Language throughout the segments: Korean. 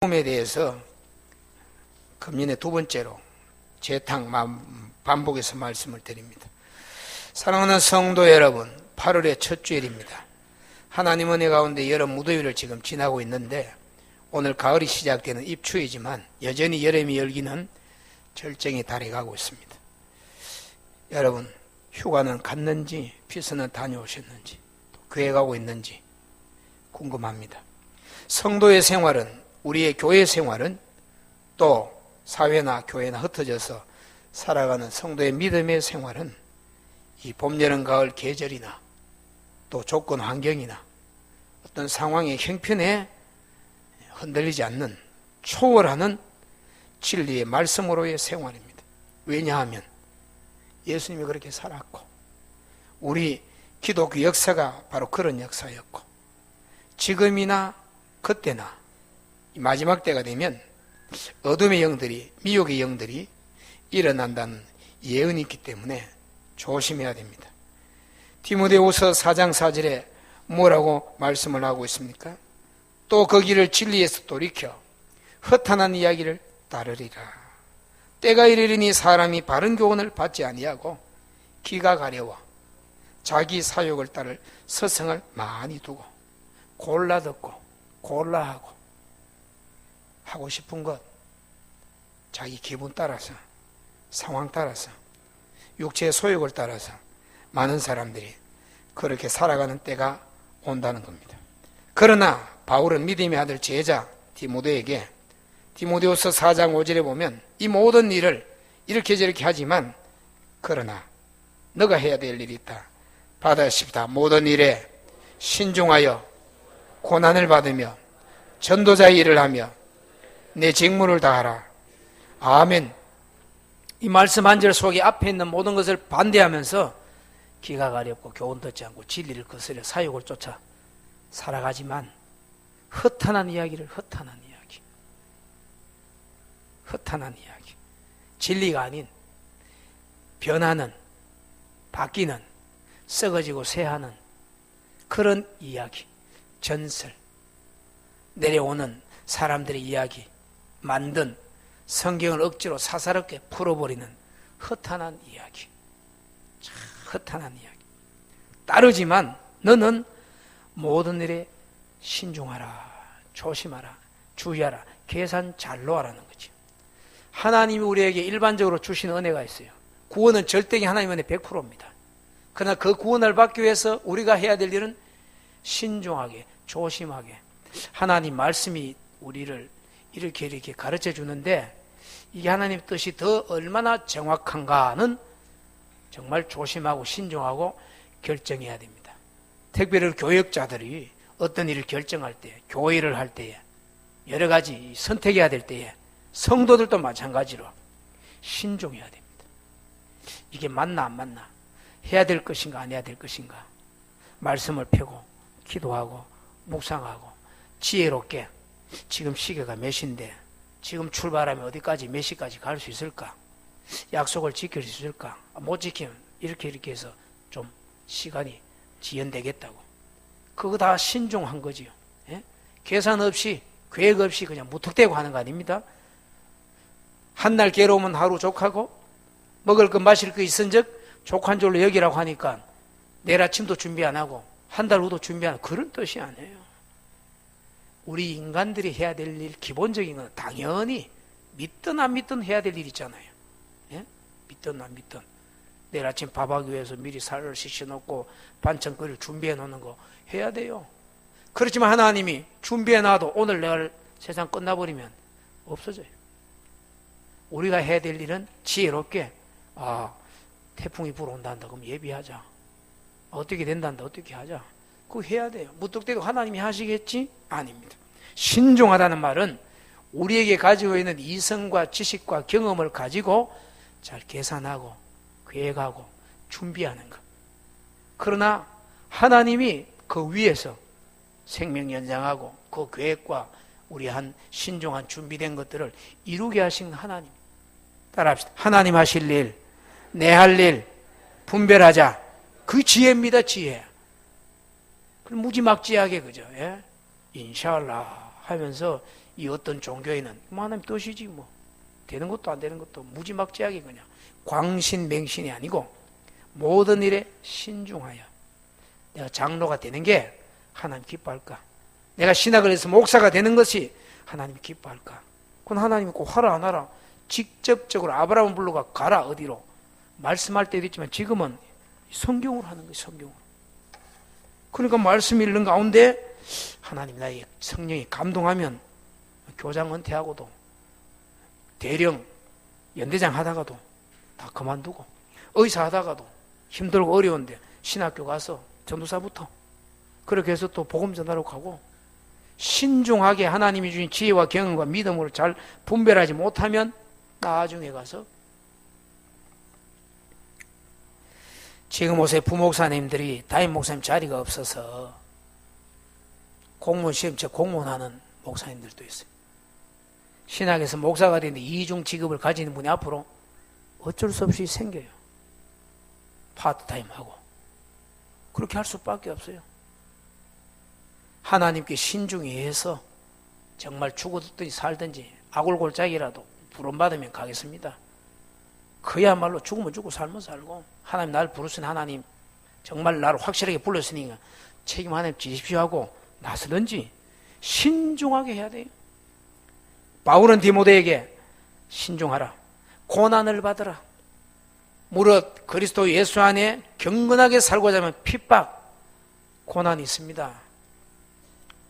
에 대해서 금년의 두 번째로 재탕 반복해서 말씀을 드립니다. 사랑하는 성도 여러분, 8월의 첫 주일입니다. 하나님 은혜 가운데 여름 무더위를 지금 지나고 있는데 오늘 가을이 시작되는 입추이지만 여전히 여름이 열기는 절정에 달해가고 있습니다. 여러분, 휴가는 갔는지 피서는 다녀오셨는지 또 교회 가고 있는지 궁금합니다. 성도의 생활은, 우리의 교회 생활은 또 사회나 교회나 흩어져서 살아가는 성도의 믿음의 생활은 이 봄, 여름, 가을 계절이나 또 조건 환경이나 어떤 상황의 형편에 흔들리지 않는 초월하는 진리의 말씀으로의 생활입니다. 왜냐하면 예수님이 그렇게 살았고 우리 기독교 역사가 바로 그런 역사였고 지금이나 그때나 마지막 때가 되면 어둠의 영들이, 미혹의 영들이 일어난다는 예언이 있기 때문에 조심해야 됩니다. 디모데후서 4장 4절에 뭐라고 말씀을 하고 있습니까? 또 그 길을 진리에서 돌이켜 허탄한 이야기를 따르리라. 때가 이르리니 사람이 바른 교훈을 받지 아니하고 기가 가려워 자기 사욕을 따를 서성을 많이 두고 골라 듣고 골라 하고 싶은 것, 자기 기분 따라서, 상황 따라서, 육체의 소욕을 따라서 많은 사람들이 그렇게 살아가는 때가 온다는 겁니다. 그러나 바울은 믿음의 아들 제자 디모데에게 디모데후서 4장 5절에 보면 이 모든 일을 이렇게 저렇게 하지만 그러나 너가 해야 될 일이 있다. 받아십시다. 모든 일에 신중하여 고난을 받으며 전도자의 일을 하며 내 직무를 다하라. 아멘. 이 말씀 한 절 속에 앞에 있는 모든 것을 반대하면서 기가 가렵고 교훈 듣지 않고 진리를 거스려 사욕을 쫓아 살아가지만 허탄한 이야기, 진리가 아닌 변하는, 바뀌는, 썩어지고 쇠하는 그런 이야기, 전설, 내려오는 사람들의 이야기, 만든 성경을 억지로 사사롭게 풀어버리는 허탄한 이야기, 허탄한 이야기. 따르지만 너는 모든 일에 신중하라, 조심하라, 주의하라, 계산 잘 놓아라는 거지. 하나님이 우리에게 일반적으로 주신 은혜가 있어요. 구원은 절대기 하나님 은혜 100%입니다. 그러나 그 구원을 받기 위해서 우리가 해야 될 일은 신중하게, 조심하게. 하나님 말씀이 우리를 이렇게 가르쳐 주는데 이게 하나님 뜻이 더 얼마나 정확한가는 정말 조심하고 신중하고 결정해야 됩니다. 특별히 교역자들이 어떤 일을 결정할 때, 교회 일을 할 때에 여러 가지 선택해야 될 때에 성도들도 마찬가지로 신중해야 됩니다. 이게 맞나 안 맞나, 해야 될 것인가 안 해야 될 것인가, 말씀을 펴고 기도하고 묵상하고 지혜롭게 지금 시계가 몇 시인데 지금 출발하면 어디까지 몇 시까지 갈 수 있을까, 약속을 지킬 수 있을까, 못 지키면 이렇게 해서 좀 시간이 지연되겠다고, 그거 다 신중한 거지요. 예? 계산 없이 계획 없이 그냥 무턱대고 하는 거 아닙니다. 한날 괴로우면 하루 족하고 먹을 거 마실 거 있은 적 족한 줄로 여기라고 하니까 내일 아침도 준비 안 하고 한 달 후도 준비 안 하고 그런 뜻이 아니에요. 우리 인간들이 해야 될 일, 기본적인 건 당연히 믿든 안 믿든 해야 될 일 있잖아요. 예? 믿든 안 믿든 내일 아침 밥하기 위해서 미리 살을 씻어놓고 반찬거리를 준비해 놓는 거 해야 돼요. 그렇지만 하나님이 준비해 놔도 오늘 내일 세상 끝나버리면 없어져요. 우리가 해야 될 일은 지혜롭게, 태풍이 불어온단다 그럼 예비하자, 어떻게 된단다 어떻게 하자, 그거 해야 돼요. 무턱대고 하나님이 하시겠지? 아닙니다. 신중하다는 말은 우리에게 가지고 있는 이성과 지식과 경험을 가지고 잘 계산하고 계획하고 준비하는 것. 그러나 하나님이 그 위에서 생명 연장하고 그 계획과 우리 한 신중한 준비된 것들을 이루게 하신 하나님. 따라합시다. 하나님 하실 일, 내 할 일 분별하자. 그 지혜입니다. 지혜. 그럼 무지막지하게 그죠? 예? 인샬라 하면서 이 어떤 종교에는 뭐 하나님 뜻이지 뭐 되는 것도 안 되는 것도 무지막지하게 그냥 광신맹신이 아니고 모든 일에 신중하여 내가 장로가 되는 게 하나님 기뻐할까? 내가 신학을 해서 목사가 되는 것이 하나님이 기뻐할까? 그건 하나님이 꼭 하라 안 하라 직접적으로 아브라함 불러가 가라 어디로 말씀할 때도 있지만 지금은 성경으로 하는 거예요. 성경으로. 그러니까 말씀 읽는 가운데 하나님 나의 성령이 감동하면 교장 은퇴하고도 대령 연대장 하다가도 다 그만두고 의사 하다가도 힘들고 어려운데 신학교 가서 전도사부터 그렇게 해서 또 복음 전하러 가고 신중하게 하나님이 주신 지혜와 경험과 믿음으로 잘 분별하지 못하면 나중에 가서 지금 요새 부목사님들이 담임 목사님 자리가 없어서 공무원 시험체 공무원하는 목사님들도 있어요. 신학에서 목사가 되는데 이중 직업을 가지는 분이 앞으로 어쩔 수 없이 생겨요. 파트타임하고 그렇게 할 수밖에 없어요. 하나님께 신중히 해서 정말 죽어든지 살든지 아골골짝이라도 부름받으면 가겠습니다. 그야말로 죽으면 죽고 살면 살고 하나님 나를 부르신 하나님 정말 나를 확실하게 불렀으니까 책임 하나님 지십시오 하고 나서든지 신중하게 해야 돼요. 바울은 디모데에게 신중하라 고난을 받으라 무릇 그리스도 예수 안에 경건하게 살고자 하면 핍박 고난이 있습니다.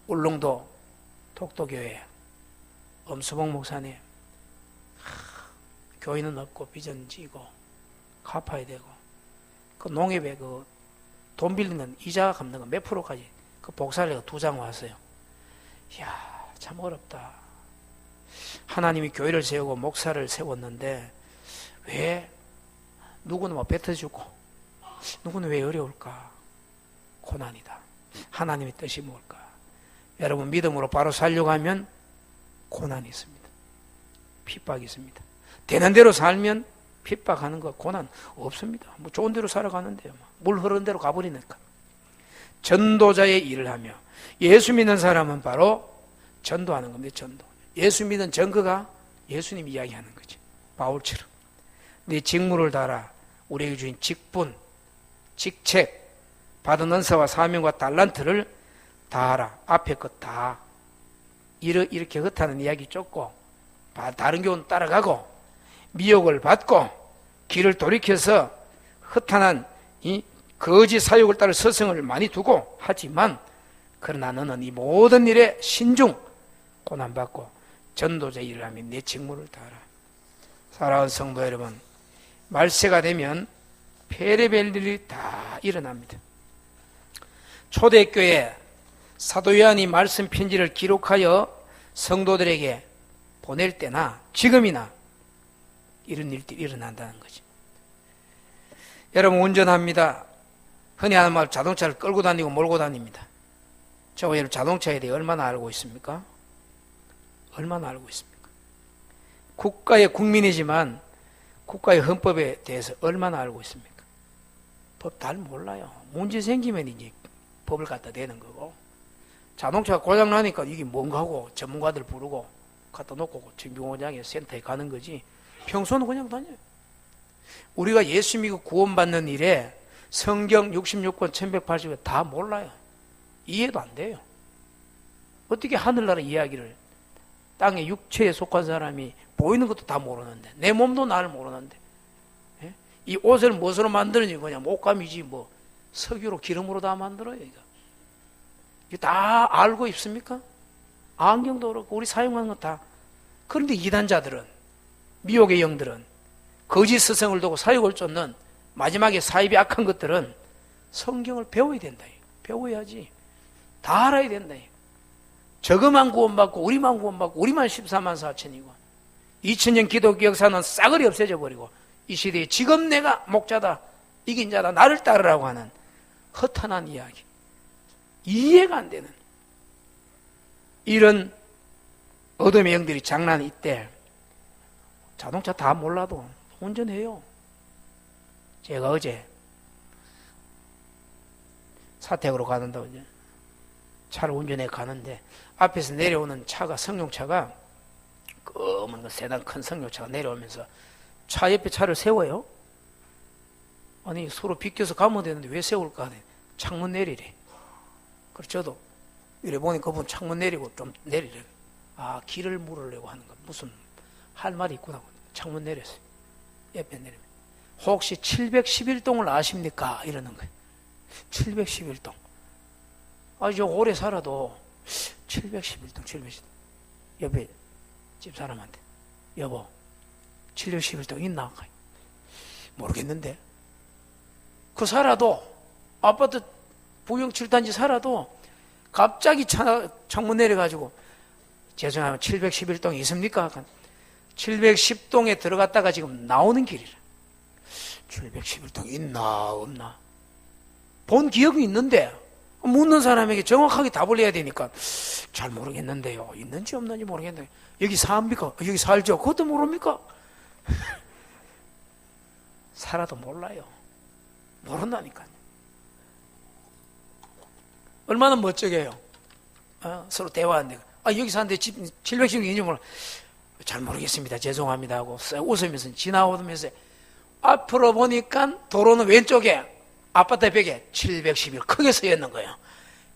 울릉도 독도교회 엄수봉 목사님 교회는 없고 빚은 지고 갚아야 되고 그 농협에 그 돈 빌리는 이자 갚는 거 몇 프로까지 그 복사를 2장 왔어요. 이야 참 어렵다. 하나님이 교회를 세우고 목사를 세웠는데 왜 누구는 뭐 뱉어주고 누구는 왜 어려울까? 고난이다. 하나님의 뜻이 뭘까? 여러분 믿음으로 바로 살려고 하면 고난이 있습니다. 핍박이 있습니다. 되는 대로 살면 핍박하는 거 고난 없습니다. 뭐 좋은 대로 살아가는데요. 물 흐르는 대로 가버리니까. 전도자의 일을 하며 예수 믿는 사람은 바로 전도하는 겁니다. 전도. 예수 믿는 증거가 예수님 이야기하는 거지. 바울처럼 네 직무를 다하라. 우리에게 주신 직분, 직책, 받은 은사와 사명과 달란트를 다하라. 앞에 것 다. 이렇게 헛하는 이야기 쫓고 다른 교훈 따라가고 미혹을 받고 길을 돌이켜서 허탄한 이 거짓 사욕을 따를 서성을 많이 두고 하지만 그러나 너는 이 모든 일에 신중 고난받고 전도자 일을 하면 내 직무를 다하라. 사랑하는 성도 여러분 말세가 되면 페레벨 일이 다 일어납니다. 초대교회 사도 요한이 말씀 편지를 기록하여 성도들에게 보낼 때나 지금이나 이런 일들이 일어난다는 거지. 여러분 운전합니다. 흔히 하는 말 자동차를 끌고 다니고 몰고 다닙니다. 저 여러분 자동차에 대해 얼마나 알고 있습니까? 얼마나 알고 있습니까? 국가의 국민이지만 국가의 헌법에 대해서 얼마나 알고 있습니까? 법 잘 몰라요. 문제 생기면 이제 법을 갖다 대는 거고 자동차가 고장나니까 이게 뭔가 하고 전문가들 부르고 갖다 놓고 정비공장에 센터에 가는 거지 평소는 그냥 다녀요. 우리가 예수 믿고 구원받는 일에 성경 66권 1180권 다 몰라요. 이해도 안 돼요. 어떻게 하늘나라 이야기를 땅의 육체에 속한 사람이 보이는 것도 다 모르는데 내 몸도 나를 모르는데 예? 이 옷을 무엇으로 만드는지 그냥 옷감이지 뭐 석유로 기름으로 다 만들어요. 이거 다 알고 있습니까? 안경도 그렇고 우리 사용하는 거 다. 그런데 이단자들은 미혹의 영들은 거짓 스승을 두고 사욕을 쫓는 마지막에 사입이 악한 것들은 성경을 배워야 된다. 배워야지. 다 알아야 된다. 저거만 구원받고 우리만 구원받고 우리만 14만 4천이고 2000년 기독교 역사는 싸그리 없어져 버리고 이 시대에 지금 내가 목자다 이긴 자다 나를 따르라고 하는 허탄한 이야기 이해가 안 되는 이런 어둠의 영들이 장난이 있대. 자동차 다 몰라도 운전해요. 제가 어제 사택으로 가는데 이제 차를 운전해 가는데 앞에서 내려오는 차가 승용차가 검은 그 세단 큰 승용차가 내려오면서 차 옆에 차를 세워요. 아니 서로 비껴서 가면 되는데 왜 세울까 하네. 창문 내리래. 그래서 저도 이래 보니 그분 창문 내리고 좀 내리래. 아 길을 물으려고 하는 거 무슨 할 말이 있구나. 창문 내렸어요. 옆에 내리면 혹시 711동을 아십니까? 이러는 거예요. 711동. 저 오래 살아도 711동 711동 옆에 집사람한테 여보 711동 있나? 모르겠는데 그 살아도 아파트 부영 7단지 살아도 갑자기 창문 내려가지고 죄송합니다 711동 있습니까? 710동에 들어갔다가 지금 나오는 길이라 711동 있나 없나 본 기억이 있는데 묻는 사람에게 정확하게 답을 해야 되니까 잘 모르겠는데요. 있는지 없는지 모르겠는데 여기 삽니까? 여기 살죠? 그것도 모릅니까? 살아도 몰라요. 모른다니까요. 얼마나 멋쩍해요. 서로 대화하는데 여기 사는데 집 710인지 몰라. 잘 모르겠습니다. 죄송합니다 하고 웃으면서 지나오면서 앞으로 보니까 도로는 왼쪽에 아파트 벽에 711 크게 써 있는 거예요.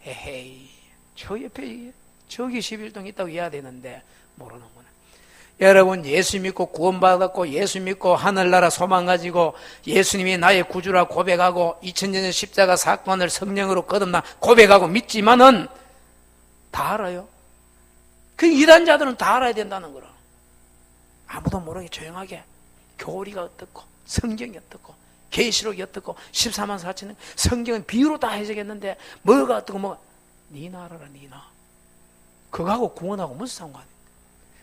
에헤이, 저 옆에 저기 11동 있다고 해야 되는데 모르는구나. 여러분 예수 믿고 구원받았고 예수 믿고 하늘나라 소망 가지고 예수님이 나의 구주라 고백하고 2000년 십자가 사건을 성령으로 거듭나 고백하고 믿지만은 다 알아요. 그 이단자들은 다 알아야 된다는 거라. 아무도 모르게 조용하게 교리가 어떻고 성경이 어떻고 계시록이 어떻고 14만 4천년 성경은 비유로 다 해석했는데 뭐가 어떻고 뭐가 니나 알아라 니나. 그거하고 구원하고 무슨 상관이야.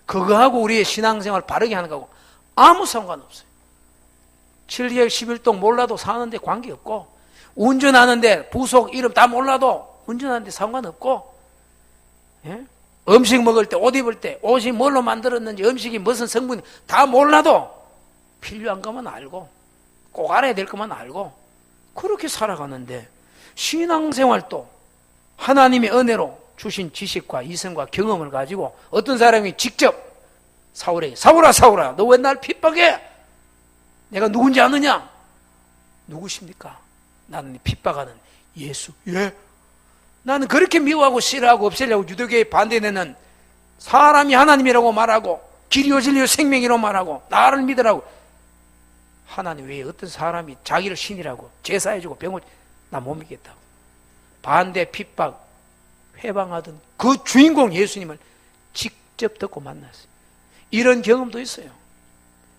그거하고 우리의 신앙생활 바르게 하는 거하고 아무 상관없어요. 711동 몰라도 사는데 관계없고 운전하는데 부속 이름 다 몰라도 운전하는데 상관없고 예? 음식 먹을 때 옷 입을 때 옷이 뭘로 만들었는지 음식이 무슨 성분이 다 몰라도 필요한 것만 알고 꼭 알아야 될 것만 알고 그렇게 살아가는데 신앙생활도 하나님의 은혜로 주신 지식과 이성과 경험을 가지고 어떤 사람이 직접 사울에게 사울아 사울아 너 왜 날 핍박해? 내가 누군지 아느냐? 누구십니까? 나는 핍박하는 예수. 예? 나는 그렇게 미워하고 싫어하고 없애려고 유대교에 반대되는 사람이 하나님이라고 말하고 길이요 진리요 생명이라고 말하고 나를 믿으라고 하나님 외에 어떤 사람이 자기를 신이라고 제사해주고 병을 나 못 믿겠다고 반대 핍박 회방하던 그 주인공 예수님을 직접 듣고 만났어요. 이런 경험도 있어요.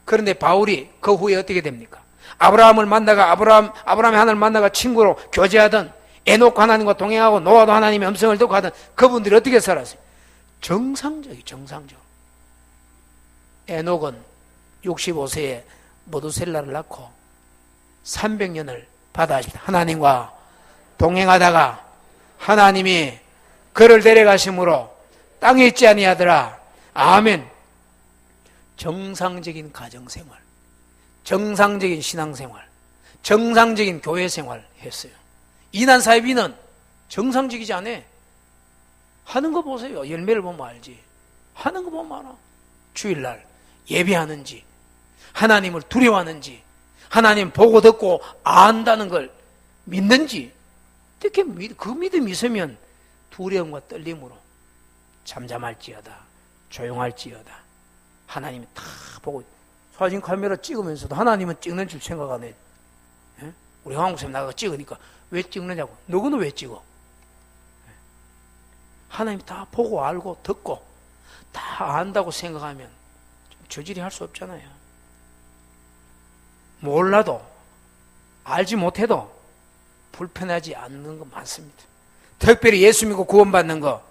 그런데 바울이 그 후에 어떻게 됩니까? 아브라함을 만나가 아브라함의 하나님을 만나가 친구로 교제하던 에녹 하나님과 동행하고 노아도 하나님의 음성을 듣고 하던 그분들이 어떻게 살았어요? 정상적으로. 에녹은 65세에 모두셀라를 낳고 300년을 받아십니다. 하나님과 동행하다가 하나님이 그를 데려가심으로 땅에 있지 아니하더라. 아멘. 정상적인 가정생활, 정상적인 신앙생활, 정상적인 교회생활 했어요. 이난사이비는 정상적이지 않아. 하는 거 보세요. 열매를 보면 알지. 하는 거 보면 알아. 주일날 예배하는지 하나님을 두려워하는지 하나님 보고 듣고 안다는 걸 믿는지 어떻게 그 믿음이 있으면 두려움과 떨림으로 잠잠할지어다 조용할지어다 하나님이 다 보고 사진 카메라 찍으면서도 하나님은 찍는 줄 생각 안 해. 예? 우리 한국사람 나가서 찍으니까 왜 찍느냐고. 너는 왜 찍어? 하나님이 다 보고 알고 듣고 다 안다고 생각하면 저질이 할 수 없잖아요. 몰라도 알지 못해도 불편하지 않는 거 많습니다. 특별히 예수 믿고 구원받는 거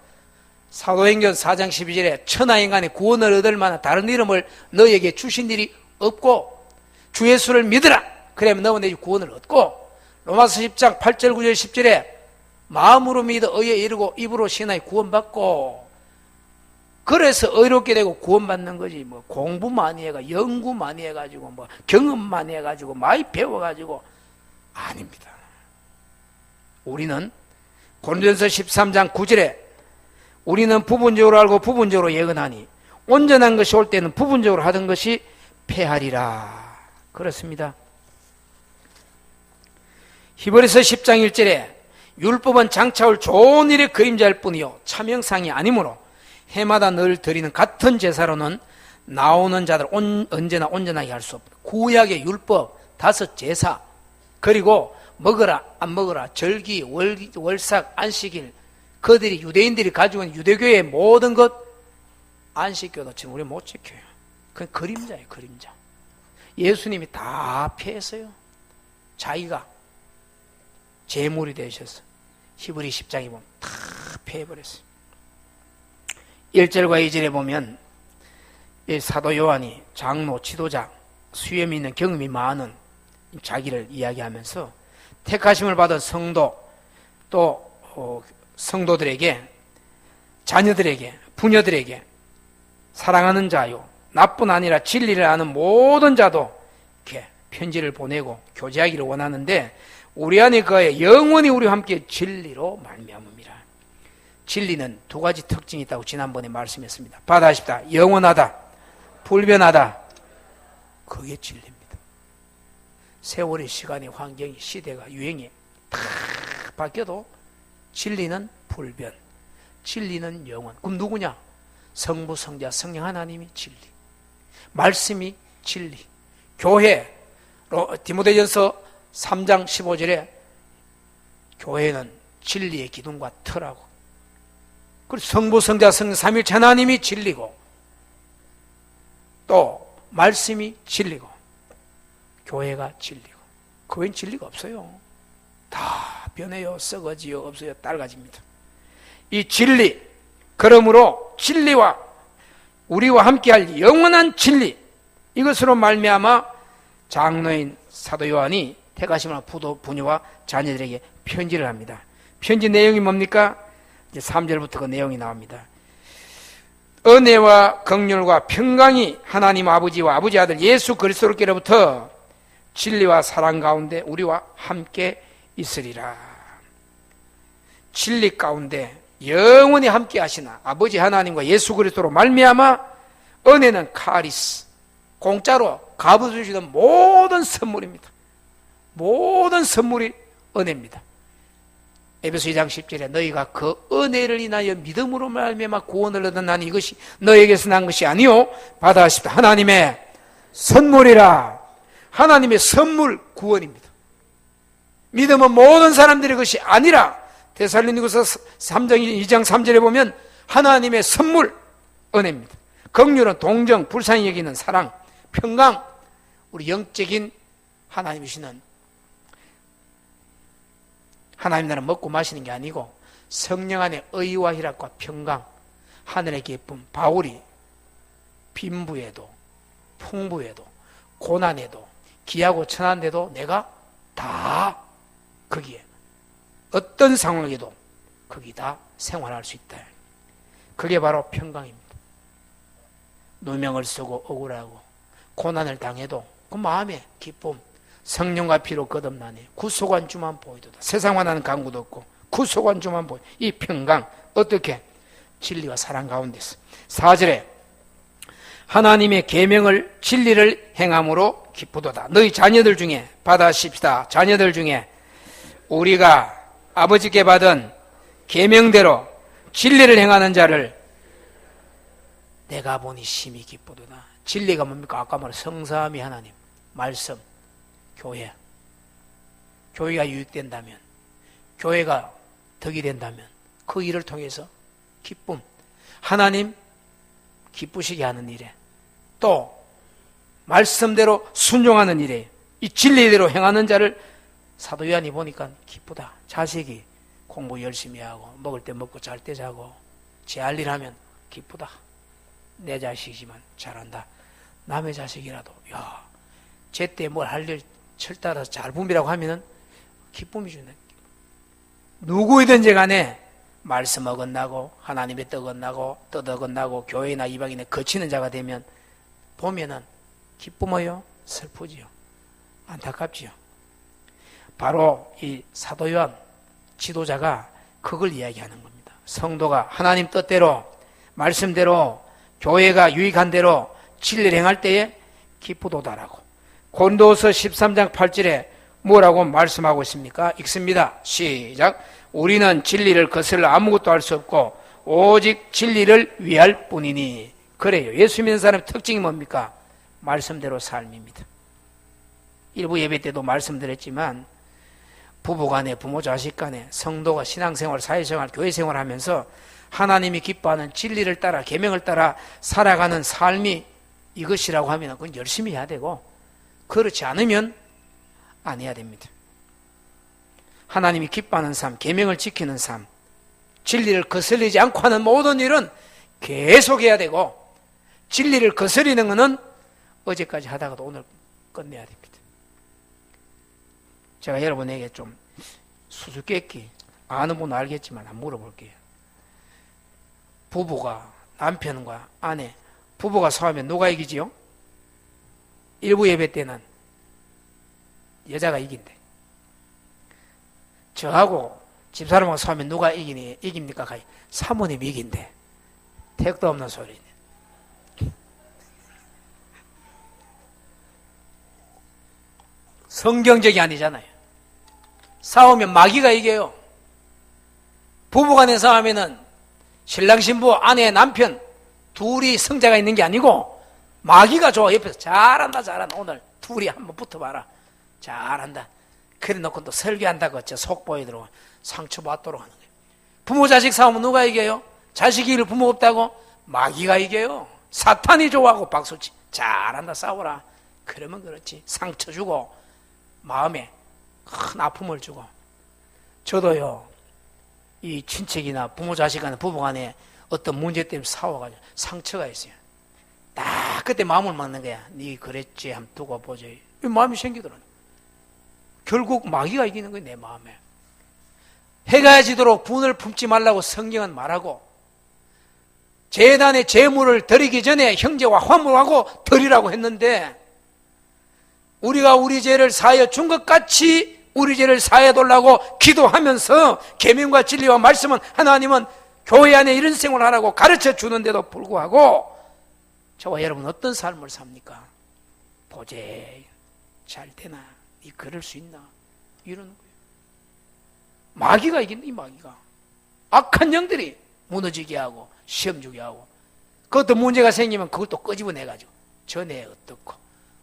사도행전 4장 12절에 천하인간의 구원을 얻을 만한 다른 이름을 너에게 주신 일이 없고 주 예수를 믿으라 그러면 너는 내 구원을 얻고 로마서 10장 8절 9절 10절에 마음으로 믿어 의에 이르고 입으로 신하여 구원받고 그래서 의롭게 되고 구원받는 거지. 뭐 공부 많이 해가 연구 많이 해가지고 뭐 경험 많이 해가지고 많이 배워가지고 아닙니다. 우리는 고린도전서 13장 9절에 우리는 부분적으로 알고 부분적으로 예언하니 온전한 것이 올 때는 부분적으로 하던 것이 패하리라. 그렇습니다. 히브리서 10장 1절에 율법은 장차 올 좋은 일의 그림자일 뿐이요 참형상이 아니므로 해마다 늘 드리는 같은 제사로는 나오는 자들 언제나 온전하게 할 수 없다. 구약의 율법 5 제사, 그리고 먹어라 안 먹어라, 절기, 월삭, 안식일, 그들이 유대인들이 가지고 있는 유대교의 모든 것, 안식교도 지금 우리 못 지켜요. 그건 그림자예요. 그림자. 예수님이 다 피했어요. 자기가 제물이 되셔서 히브리 10장에 보면 다 피해버렸어요. 1절과 2절에 보면 이 사도 요한이 장로, 지도자, 수염이 있는 경험이 많은 자기를 이야기하면서 택하심을 받은 성도, 또 성도들에게, 자녀들에게, 부녀들에게 사랑하는 자요, 나뿐 아니라 진리를 아는 모든 자도 이렇게 편지를 보내고 교제하기를 원하는데, 우리 안에 그의 영원히 우리와 함께 진리로 말미암음이라. 진리는 2가지 특징이 있다고 지난번에 말씀했습니다. 받아십시다. 영원하다, 불변하다. 그게 진리입니다. 세월의 시간의 환경이, 시대가, 유행이 다 바뀌어도 진리는 불변, 진리는 영원. 그럼 누구냐? 성부, 성자, 성령 하나님이 진리, 말씀이 진리. 교회, 디모데전서 3장 15절에 교회는 진리의 기둥과 터라고. 그리고 성부, 성자, 성령 삼일체 하나님이 진리고, 또 말씀이 진리고, 교회가 진리고. 그 외엔 진리가 없어요. 다 변해요, 썩어지요, 없어요, 딸가집니다. 이 진리, 그러므로 진리와 우리와 함께할 영원한 진리, 이것으로 말미암아 장로인 사도 요한이 택하심을 부녀와 자녀들에게 편지를 합니다. 편지 내용이 뭡니까? 이제 3절부터 그 내용이 나옵니다. 은혜와 긍휼과 평강이 하나님 아버지와 아버지 아들 예수 그리스도께로부터 진리와 사랑 가운데 우리와 함께 있으리라. 진리 가운데 영원히 함께 하시나 아버지 하나님과 예수 그리스도로 말미암아 은혜는 카리스, 공짜로 값을 주시는 모든 선물입니다. 모든 선물이 은혜입니다. 에베소 2장 10절에 너희가 그 은혜를 인하여 믿음으로 말미암아 구원을 얻었나니 이것이 너희에게서 난 것이 아니요 받아하십시다. 하나님의 선물이라. 하나님의 선물, 구원입니다. 믿음은 모든 사람들의 것이 아니라 데살로니가서 2장 3절에 보면 하나님의 선물, 은혜입니다. 긍휼은 동정, 불쌍히 여기는 사랑, 평강, 우리 영적인 하나님이시는 하나님 나라 먹고 마시는 게 아니고 성령 안에 의와 희락과 평강, 하늘의 기쁨. 바울이 빈부에도 풍부에도 고난에도 기하고 천한데도 내가 다 거기에 어떤 상황에도 거기 다 생활할 수 있다. 그게 바로 평강입니다. 누명을 쓰고 억울하고 고난을 당해도 그 마음에 기쁨, 성령과 피로 거듭나니 구속한 주만 보이도다. 세상과 나는 강구도 없고 구속한 주만 보이. 이 평강 어떻게? 진리와 사랑 가운데서. 4절에 하나님의 계명을 진리를 행함으로 기쁘도다. 너희 자녀들 중에 받아십시다. 자녀들 중에 우리가 아버지께 받은 계명대로 진리를 행하는 자를 내가 보니 심히 기쁘도다. 진리가 뭡니까? 아까 말한 성삼위 하나님, 말씀, 교회. 교회가 유익된다면, 교회가 덕이 된다면 그 일을 통해서 기쁨, 하나님 기쁘시게 하는 일에, 또 말씀대로 순종하는 일에, 이 진리대로 행하는 자를 사도 요한이 보니까 기쁘다. 자식이 공부 열심히 하고 먹을 때 먹고 잘 때 자고 제 할 일 하면 기쁘다. 내 자식이지만 잘한다. 남의 자식이라도 야, 제때 뭘 할 일 철따라서 잘 분비라고 하면은 기쁨이 주네. 누구이든지 간에 말씀 어긋나고 하나님의 뜻 어긋나고 뜻 어긋나고 교회나 이방인에 거치는 자가 되면 보면은 기쁨어요? 슬프지요? 안타깝지요? 바로 이 사도 요한 지도자가 그걸 이야기하는 겁니다. 성도가 하나님 뜻대로, 말씀대로, 교회가 유익한 대로 진리를 행할 때에 기쁘도다라고 고린도서 13장 8절에 뭐라고 말씀하고 있습니까? 읽습니다. 시작. 우리는 진리를 거슬러 아무것도 할 수 없고 오직 진리를 위할 뿐이니. 그래요. 예수 믿는 사람의 특징이 뭡니까? 말씀대로 삶입니다. 일부 예배 때도 말씀드렸지만 부부간에, 부모 자식 간에, 성도가 신앙생활, 사회생활, 교회생활 하면서 하나님이 기뻐하는 진리를 따라, 계명을 따라 살아가는 삶이 이것이라고 하면 그건 열심히 해야 되고, 그렇지 않으면 안 해야 됩니다. 하나님이 기뻐하는 삶, 계명을 지키는 삶, 진리를 거슬리지 않고 하는 모든 일은 계속해야 되고, 진리를 거스리는 것은 어제까지 하다가도 오늘 끝내야 됩니다. 제가 여러분에게 좀 수수께끼, 아는 분은 알겠지만 한번 물어볼게요. 부부가, 남편과 아내, 부부가 싸우면 누가 이기지요? 일부 예배 때는 여자가 이긴대. 저하고 집사람하고 싸우면 누가 이깁니까? 사모님이 이긴대. 택도 없는 소리네. 성경적이 아니잖아요. 싸우면 마귀가 이겨요. 부부간에 싸우면은 신랑 신부, 아내, 남편 둘이 승자가 있는 게 아니고 마귀가 좋아. 옆에서 잘한다 잘한다, 오늘 둘이 한번 붙어봐라, 잘한다. 그래 놓고 또 설교한다고 속 보이도록 상처받도록 하는 거예요. 부모 자식 싸우면 누가 이겨요? 자식이 이길 부모 없다고? 마귀가 이겨요. 사탄이 좋아하고 박수치. 잘한다, 싸워라. 그러면 그렇지. 상처 주고 마음에 큰 아픔을 주고. 저도요, 이 친척이나 부모 자식 간에, 부부 간에 어떤 문제 때문에 싸워가지고 상처가 있어요. 딱 그때 마음을 먹는 거야. 네 그랬지, 한번 두고 보자. 이 마음이 생기더라고요. 결국 마귀가 이기는 거예요, 내 마음에. 해가 지도록 분을 품지 말라고 성경은 말하고, 제단에 제물을 드리기 전에 형제와 화목하고 드리라고 했는데, 우리가 우리 죄를 사하여 준 것 같이 우리 죄를 사하여 달라고 기도하면서 계명과 진리와 말씀은, 하나님은 교회 안에 이런 생활을 하라고 가르쳐 주는데도 불구하고 저와 여러분 어떤 삶을 삽니까? 보제, 잘 되나? 이 그럴 수 있나? 이러는 거예요. 마귀가 이긴다, 이 마귀가. 악한 영들이 무너지게 하고 시험 주게 하고, 그것도 문제가 생기면 그걸 또 끄집어내가지고 전에 어떻고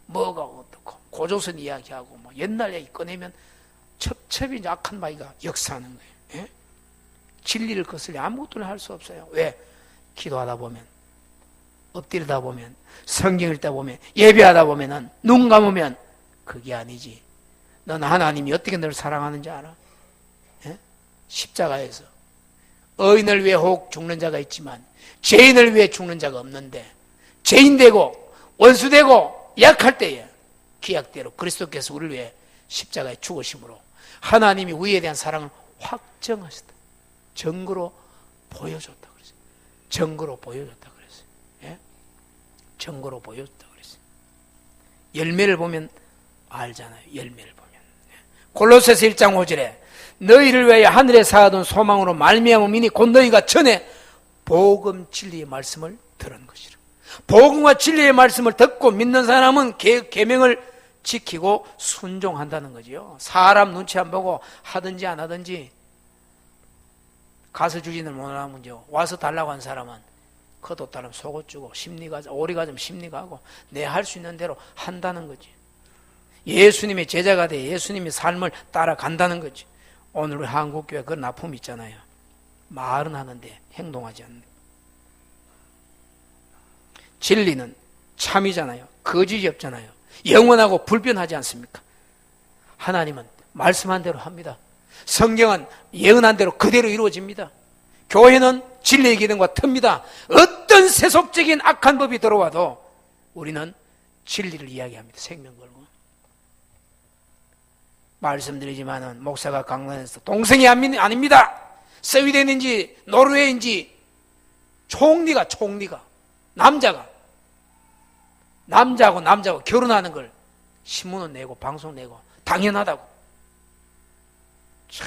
뭐가 어떻고 고조선 이야기하고 뭐 옛날 얘기 꺼내면 첩첩이 이제 악한 마귀가 역사하는 거예요. 예? 진리를 거슬려 아무것도 할 수 없어요. 왜? 기도하다 보면, 엎드리다 보면, 성경 읽다 보면, 예배하다 보면은, 눈 감으면 그게 아니지. 넌 하나님이 어떻게 너를 사랑하는지 알아? 예? 십자가에서 의인을 위해 혹 죽는 자가 있지만 죄인을 위해 죽는 자가 없는데, 죄인 되고 원수 되고 약할 때에 기약대로 그리스도께서 우리를 위해 십자가에 죽으심으로 하나님이 우리에 대한 사랑을 확정하셨다. 증거로 보여줬다 그랬어요. 증거로 보여줬다 그랬어요. 예? 증거로 보여줬다 그랬어요. 열매를 보면 알잖아요. 열매를 보면. 골로새서 1장 5절에 너희를 위하여 하늘에 쌓아둔 소망으로 말미암음이니 곧 너희가 전에 복음 진리의 말씀을 들은 것이라. 복음과 진리의 말씀을 듣고 믿는 사람은 계명을 지키고 순종한다는 거지요. 사람 눈치 안 보고 하든지 안 하든지, 가서 주지는 못하면 와서 달라고 한 사람은 그도 따르면 속옷 주고 심리가, 오리가 좀 심리가 하고 내 할 수 있는 대로 한다는 거지. 예수님의 제자가 돼 예수님의 삶을 따라간다는 거지. 오늘 우리 한국교회 그런 아픔이 있잖아요. 말은 하는데 행동하지 않는. 진리는 참이잖아요. 거짓이 없잖아요. 영원하고 불변하지 않습니까? 하나님은 말씀한 대로 합니다. 성경은 예언한 대로 그대로 이루어집니다. 교회는 진리의 기능과 틉니다. 어떤 세속적인 악한 법이 들어와도 우리는 진리를 이야기합니다. 생명 걸고. 말씀드리지만은 목사가 강단에서 동성이 아닙니다. 스웨덴인지 노르웨이인지 총리가 남자하고 결혼하는 걸 신문은 내고 방송 내고 당연하다고. 참,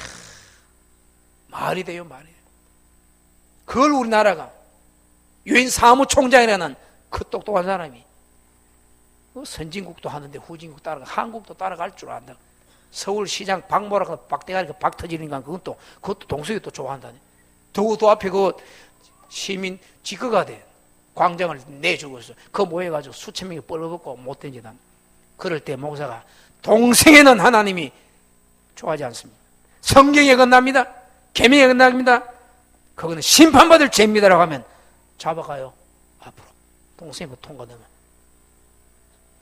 말이 돼요, 말이 돼요. 그걸 우리나라가 유엔 사무총장이라는 그 똑똑한 사람이 선진국도 하는데 후진국 따라가, 한국도 따라갈 줄 안다. 서울시장 박모라가 박대가리가 박 터지니까 그것도 동석이 또 좋아한다네. 더 앞에 그 시민 직거가 돼. 광장을 내주고서 그 모여가지고 수천 명이 뻘거벗고 못된 짓 합니다. 그럴 때 목사가 동생에는 하나님이 좋아하지 않습니다. 성경에 건납니다. 계명에 건납니다. 그거는 심판받을 죄입니다라고 하면 잡아가요. 앞으로 동생이 통과되면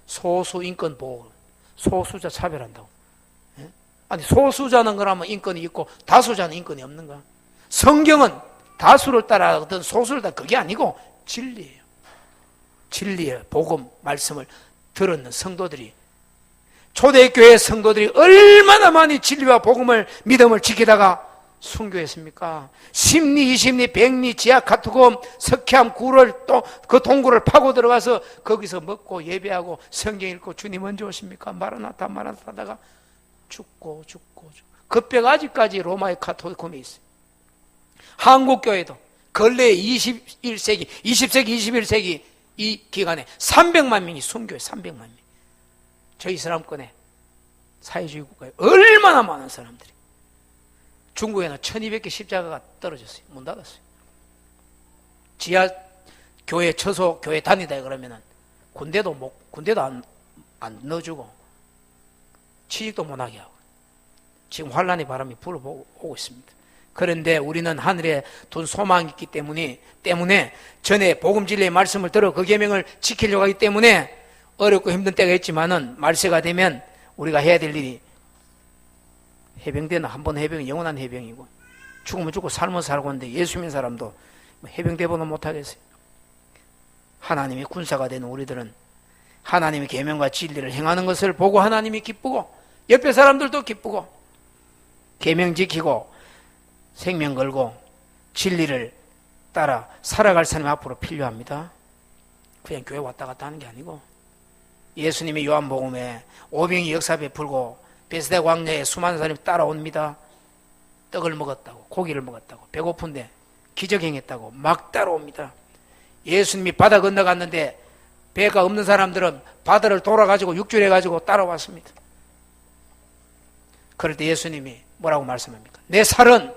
소수 인권 보호, 소수자 차별한다고. 예? 아니 소수자는 그러면 인권이 있고 다수자는 인권이 없는가? 성경은 다수를 따라가든 소수를 따라 그게 아니고 진리예요. 진리의 복음 말씀을 들었는 성도들이, 초대교회 성도들이 얼마나 많이 진리와 복음을 믿음을 지키다가 순교했습니까? 십리, 이십리, 백리, 지하 카투금, 석회암 굴을 또 그 동굴을 파고 들어가서 거기서 먹고 예배하고 성경 읽고 주님 언제 오십니까? 마라나타 하다가 죽고 그 뼈가 아직까지 로마의 카토리콤에 있어요. 한국교회도 근래 21세기, 20세기, 21세기 이 기간에 300만 명이 순교해. 300만 명. 저희 이슬람권에 사회주의 국가에 얼마나 많은 사람들이. 중국에는 1200개 십자가가 떨어졌어요. 문 닫았어요. 지하 교회, 처소 교회 다니다 그러면은 군대도 안 넣어주고 취직도 못하게 하고 지금 환란의 바람이 불어오고 있습니다. 그런데 우리는 하늘에 둔 소망이 있기 때문에 전에 복음 진리의 말씀을 들어 그 계명을 지키려고 하기 때문에 어렵고 힘든 때가 있지만은 말세가 되면 우리가 해야 될 일이, 해병대는 한 번 해병이 영원한 해병이고 죽으면 죽고 살면 살고 하는데 예수 믿는 사람도 해병대보다 못하겠어요. 하나님의 군사가 되는 우리들은 하나님의 계명과 진리를 행하는 것을 보고 하나님이 기쁘고 옆에 사람들도 기쁘고 계명 지키고 생명 걸고 진리를 따라 살아갈 사람이 앞으로 필요합니다. 그냥 교회 왔다 갔다 하는 게 아니고, 예수님이 요한복음에 오병이 역사 베풀고 베스다 광야에 수많은 사람이 따라옵니다. 떡을 먹었다고, 고기를 먹었다고, 배고픈데 기적행했다고 막 따라옵니다. 예수님이 바다 건너갔는데 배가 없는 사람들은 바다를 돌아가지고 육줄해가지고 따라왔습니다. 그럴 때 예수님이 뭐라고 말씀합니까? 내 살은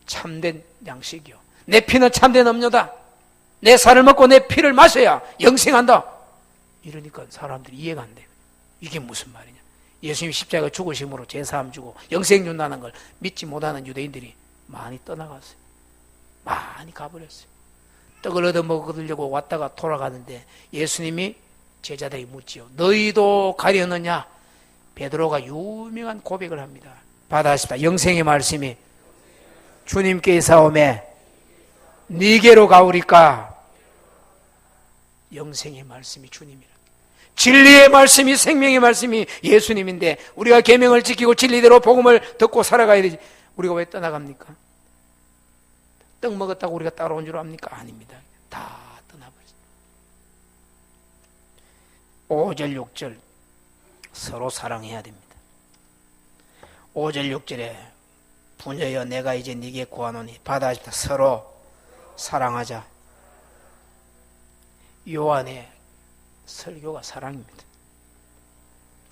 참된 양식이요, 내 피는 참된 음료다. 내 살을 먹고 내 피를 마셔야 영생한다. 이러니까 사람들이 이해가 안 돼요. 이게 무슨 말이냐? 예수님이 십자가 죽으심으로 제사함 주고 영생 준다는 걸 믿지 못하는 유대인들이 많이 떠나갔어요. 많이 가버렸어요. 떡을 얻어먹으려고 왔다가 돌아가는데 예수님이 제자들이 묻지요. 너희도 가려느냐? 베드로가 유명한 고백을 합니다. 받아십시다. 영생의 말씀이 주님께 사오매 니게로 가오리까? 영생의 말씀이 주님이라. 진리의 말씀이, 생명의 말씀이 예수님인데 우리가 계명을 지키고 진리대로 복음을 듣고 살아가야 되지. 우리가 왜 떠나갑니까? 떡 먹었다고 우리가 따라온 줄 압니까? 아닙니다. 다 떠나버렸어요. 5절 6절 서로 사랑해야 됩니다. 5절 6절에 부녀여 내가 이제 네게 구하노니 받아십시다. 서로 사랑하자. 요한의 설교가 사랑입니다.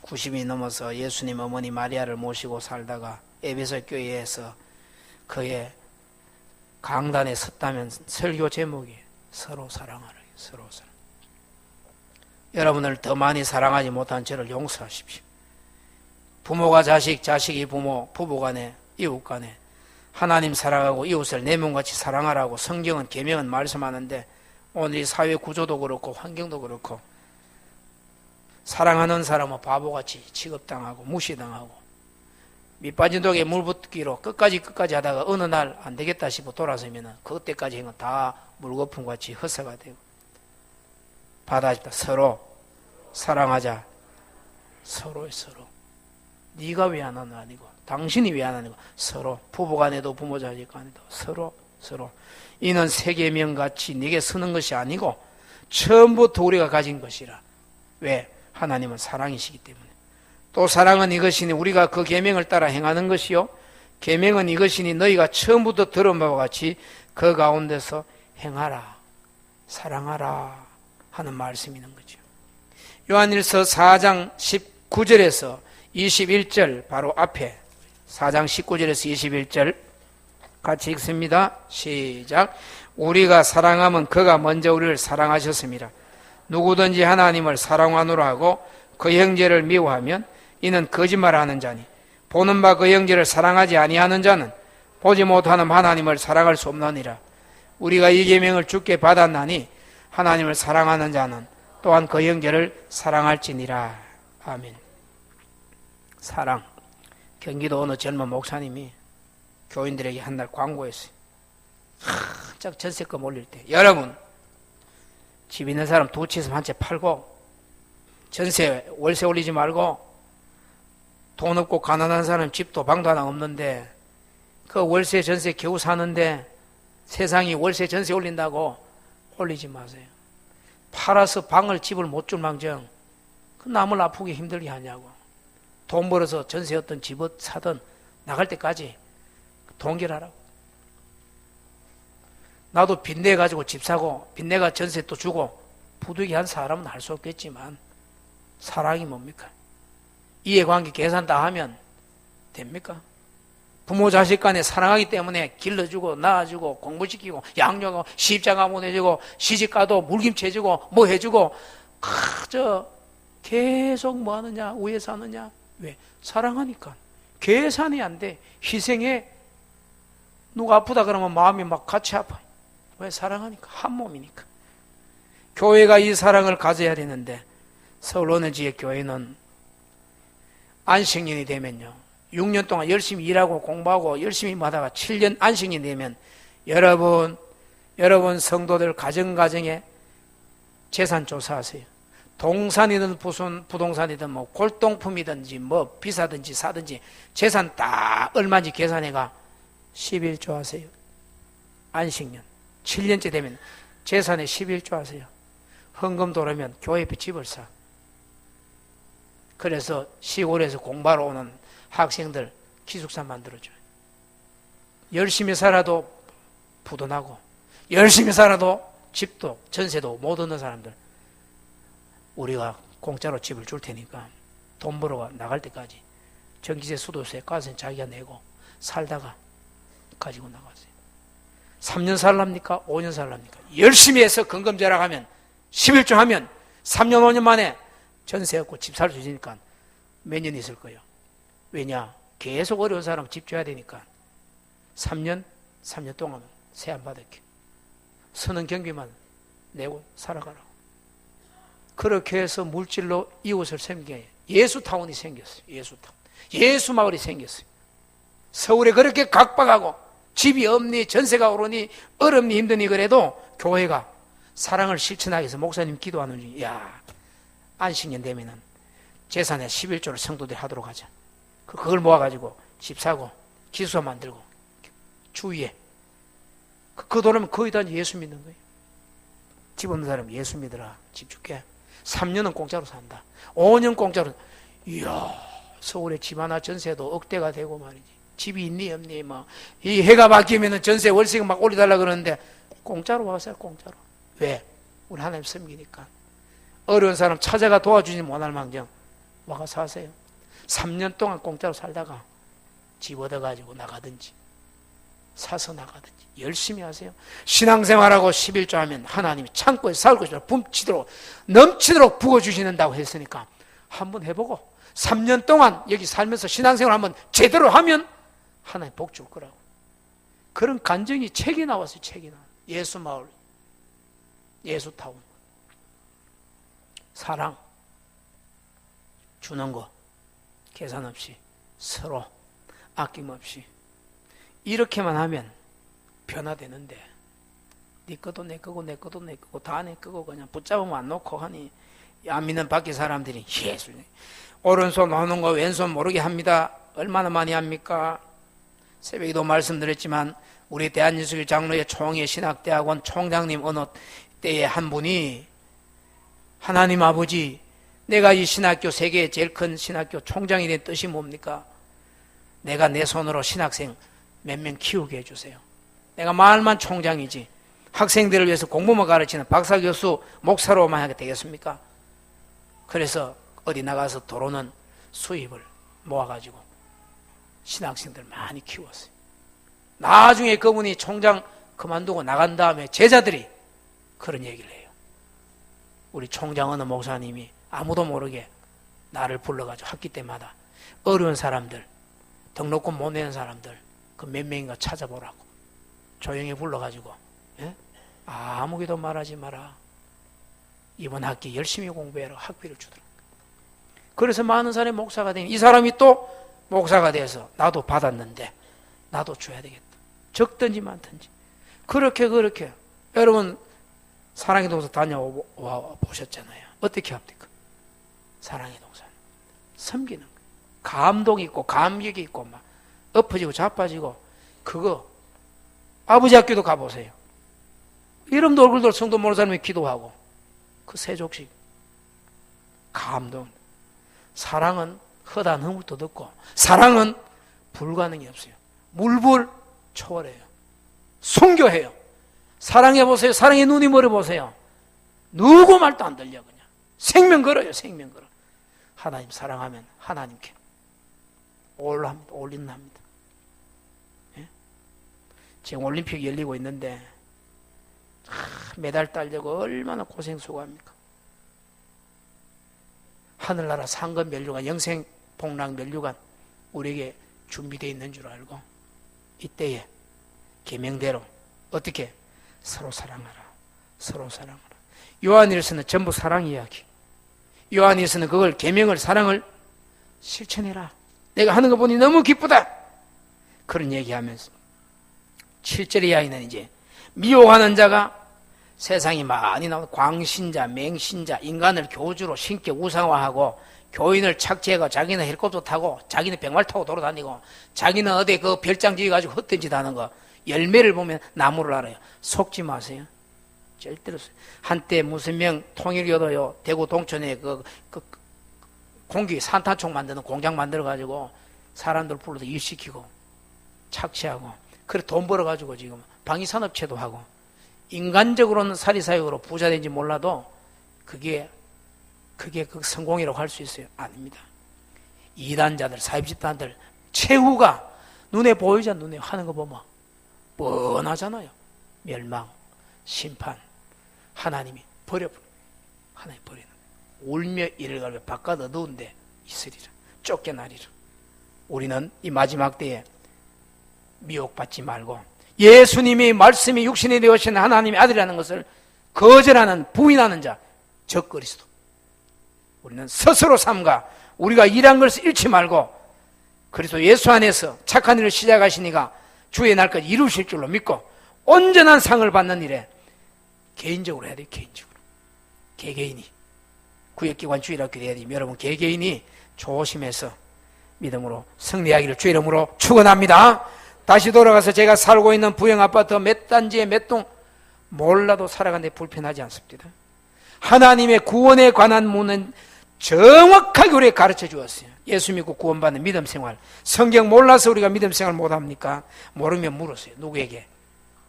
90이 넘어서 예수님 어머니 마리아를 모시고 살다가 에베소 교회에서 그의 강단에 섰다면 설교 제목이 서로 사랑하라. 서로 사랑. 여러분을 더 많이 사랑하지 못한 저를 용서하십시오. 부모가 자식, 자식이 부모, 부부 간에, 이웃 간에 하나님 사랑하고 이웃을 내 몸같이 사랑하라고 성경은 계명은 말씀하는데 오늘 이 사회 구조도 그렇고 환경도 그렇고 사랑하는 사람은 바보같이 취급당하고 무시당하고 밑빠진 독에 물 붓기로 끝까지 하다가 어느 날 안 되겠다 싶어 돌아서면 그때까지 한 건 다 물거품 같이 헛사가 되고. 받아줍다. 서로 사랑하자. 서로. 네가 왜 안 하는 아니고 당신이 왜 안 하는 거. 서로. 부부간에도 부모 자식 간에도 서로. 이는 세계명같이 네게 쓰는 것이 아니고 처음부터 우리가 가진 것이라. 왜? 하나님은 사랑이시기 때문에. 또 사랑은 이것이니 우리가 그 계명을 따라 행하는 것이요 계명은 이것이니 너희가 처음부터 들은 바와 같이 그 가운데서 행하라, 사랑하라 하는 말씀이 있는 거죠. 요한일서 4장 19절에서 21절 바로 앞에 4장 19절에서 21절 같이 읽습니다. 시작. 우리가 사랑하면 그가 먼저 우리를 사랑하셨습니다. 누구든지 하나님을 사랑하노라 하고 그 형제를 미워하면 이는 거짓말하는 자니 보는 바 그 형제를 사랑하지 아니하는 자는 보지 못하는 하나님을 사랑할 수 없느니라. 우리가 이 계명을 주께 받았나니 하나님을 사랑하는 자는 또한 그 형제를 사랑할지니라. 아멘. 사랑. 경기도 어느 젊은 목사님이 교인들에게 한 날 광고했어요. 한짝 전세금 올릴 때 여러분 집 있는 사람 두 채에서 한 채 팔고 전세 월세 올리지 말고 돈 없고 가난한 사람 집도 방도 하나 없는데 그 월세 전세 겨우 사는데 세상이 월세 전세 올린다고 올리지 마세요. 팔아서 방을 집을 못 줄 망정 그 남을 아프게 힘들게 하냐고. 돈 벌어서 전세 어떤 집을 사든 나갈 때까지 동결하라고. 나도 빚내 가지고 집 사고 빚내가 전세 또 주고 부득이 한 사람은 할 수 없겠지만 사랑이 뭡니까? 이해관계 계산 다 하면 됩니까? 부모 자식 간에 사랑하기 때문에 길러주고 낳아주고 공부시키고 양육하고 시집장가 보내주고 시집가도 물김치 해주고 뭐 해주고 그저 계속 뭐 하느냐 우애 사느냐. 왜? 사랑하니까. 계산이 안 돼. 희생해. 누가 아프다 그러면 마음이 막 같이 아파요. 왜? 사랑하니까. 한 몸이니까. 교회가 이 사랑을 가져야 되는데 서울 어느 지역 교회는 안식년이 되면요 6년 동안 열심히 일하고 공부하고 열심히 하다가 7년 안식년이 되면 여러분 성도들 가정가정에 재산 조사하세요. 동산이든 부동산이든 뭐 골동품이든지 뭐 비사든지 사든지 재산 딱 얼마인지 계산해가 11조 하세요. 안식년 7년째 되면 재산에 11조 하세요. 헌금 돌으면 교회 앞에 집을 사. 그래서 시골에서 공부하러 오는 학생들 기숙사 만들어줘요. 열심히 살아도 부도 나고 열심히 살아도 집도 전세도 못 얻는 사람들 우리가 공짜로 집을 줄 테니까 돈 벌어 나갈 때까지 전기세, 수도세, 가스는 자기가 내고 살다가 가지고 나가세요. 3년 살랍니까? 5년 살랍니까? 열심히 해서 건금절약하면 11조 하면 3년 5년 만에 전세 없고 집 살 수 있으니까 몇 년 있을 거예요. 왜냐? 계속 어려운 사람 집 줘야 되니까 3년 동안 세 안 받을게. 서는 경비만 내고 살아가라고. 그렇게 해서 물질로 이웃을 섬겨요. 예수타운이 생겼어요. 예수타운. 예수마을이 생겼어요. 서울에 그렇게 각박하고 집이 없니 전세가 오르니 어렵니 힘드니 그래도 교회가 사랑을 실천하기 위해서 목사님 기도하는 중에 안식년 되면은 재산의 11조를 성도들이 하도록 하자. 그걸 모아가지고 집 사고 기숙사 만들고 주위에 그 돈은 거의 다 예수 믿는 거예요. 집 없는 사람 예수 믿으라. 집 줄게. 3년은 공짜로 산다. 5년 공짜로. 이야, 서울에 집 하나 전세도 억대가 되고 말이지. 집이 있니 없니 뭐. 이 해가 바뀌면 전세 월세가 막 올려달라 그러는데 공짜로 와서요. 공짜로. 왜? 우리 하나님 섬기니까. 어려운 사람 찾아가 도와주지 못할 망정 와가 사세요. 3년 동안 공짜로 살다가 집 얻어가지고 나가든지 사서 나가든지 열심히 하세요. 신앙생활하고 11조 하면 하나님이 창고에 살고 싶어 넘치도록 부어주시는다고 했으니까 한번 해보고 3년 동안 여기 살면서 신앙생활 한번 제대로 하면 하나님 복 줄 거라고. 그런 간증이 책이 나왔어요. 책이 나와요. 예수마을, 예수타운. 사랑 주는 거 계산 없이 서로 아낌없이 이렇게만 하면 변화되는데 네 것도 내 거고 내 것도 내 거고 다 내 거고 그냥 붙잡으면 안 놓고 하니 안 믿는 밖에 사람들이 예수님 오른손 하는 거 왼손 모르게 합니다. 얼마나 많이 합니까? 새벽에도 말씀드렸지만 우리 대한예수교 장로의 총회 신학대학원 총장님 어느 때에 한 분이 하나님 아버지 내가 이 신학교 세계의 제일 큰 신학교 총장이 된 뜻이 뭡니까? 내가 내 손으로 신학생 몇 명 키우게 해주세요. 내가 마을만 총장이지 학생들을 위해서 공부만 가르치는 박사 교수 목사로만 하게 되겠습니까? 그래서 어디 나가서 들어오는 수입을 모아가지고 신학생들 많이 키웠어요. 나중에 그분이 총장 그만두고 나간 다음에 제자들이 그런 얘기를 해요. 우리 총장 어느 목사님이 아무도 모르게 나를 불러가지고 학기 때마다 어려운 사람들, 등록금 못 내는 사람들 그 몇 명인가 찾아보라고 조용히 불러가지고, 예? 아무 기도 말하지 마라. 이번 학기 열심히 공부해라. 학비를 주더라. 그래서 많은 사람이 목사가 되니 이 사람이 또 목사가 돼서 나도 받았는데 나도 줘야 되겠다. 적든지 많든지. 그렇게 여러분 사랑의 동산 다녀와 보셨잖아요. 어떻게 합니까? 사랑의 동산 섬기는 거예요. 감동 있고 감격이 있고 막 엎어지고 자빠지고. 그거 아버지 학교도 가보세요. 이름도 얼굴도 성도 모르는 사람이 기도하고 그 세족식 감동. 사랑은 허다한 허물도 듣고 사랑은 불가능이 없어요. 물불 초월해요. 순교해요. 사랑해보세요. 사랑의 눈이 멀어보세요. 누구 말도 안 들려. 그냥 생명 걸어요. 생명 걸어. 하나님 사랑하면 하나님께 올린답니다. 예? 지금 올림픽 열리고 있는데 메달 따려고 얼마나 고생 수고합니까? 하늘나라 상급 면류관, 영생 복락 면류관 우리에게 준비되어 있는 줄 알고 이때에 계명대로 어떻게? 서로 사랑하라. 서로 사랑하라. 요한일서는 전부 사랑 이야기. 요한일서는 그걸 계명을 사랑을 실천해라. 내가 하는 거 보니 너무 기쁘다. 그런 얘기하면서 7절 이하에는 이제 미혹하는 자가 세상이 많이 나오는 광신자, 맹신자, 인간을 교주로 신께 우상화하고 교인을 착취해가 자기는 헬리콥터 타고 자기는 백말 타고 돌아다니고 자기는 어디 그 별장 지어가지고 헛된 짓 하는 거 열매를 보면 나무를 알아요. 속지 마세요. 절대로. 한때 무슨 명 통일교도요 대구 동천에 그 공기 산탄총 만드는 공장 만들어가지고 사람들 불러서 일시키고 착취하고 그래 돈 벌어가지고 지금 방위산업체도 하고 인간적으로는 사리사욕으로 부자 된지 몰라도 그게 그 성공이라고 할 수 있어요? 아닙니다. 이단자들, 사입집단들 최후가 눈에 보이잖아. 눈에 하는 거 보면 뻔하잖아요. 멸망, 심판, 하나님이 하나님 버리는 울며 이를 갈며 바깥 어두운데 있으리라. 쫓겨나리라. 우리는 이 마지막 때에 미혹받지 말고 예수님이 말씀이 육신이 되어신 하나님의 아들이라는 것을 거절하는 부인하는 자 저 그리스도 우리는 스스로 삼가 우리가 일한 것을 잃지 말고 그리스도 예수 안에서 착한 일을 시작하시니까 주의 날까지 이루실 줄로 믿고 온전한 상을 받는 일에 개인적으로 해야 돼요. 개인적으로 개개인이 구역기관 주일학교 돼야 돼요. 여러분 개개인이 조심해서 믿음으로 승리하기를 주의 이름으로 축원합니다. 다시 돌아가서 제가 살고 있는 부영 아파트 몇 단지에 몇 동 몰라도 살아가는데 불편하지 않습니다. 하나님의 구원에 관한 문은 정확하게 우리에게 가르쳐 주었어요. 예수 믿고 구원받는 믿음 생활. 성경 몰라서 우리가 믿음 생활 못합니까? 모르면 물으세요. 누구에게?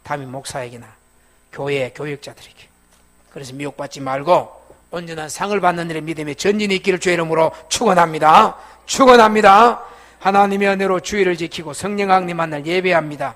담임 목사에게나 교회 교역자들에게. 그래서 미혹받지 말고 온전한 상을 받는 일에 믿음의 전진이 있기를 주의 이름으로 축원합니다. 축원합니다. 하나님의 은혜로 주의를 지키고 성령 강림 만날 예배합니다.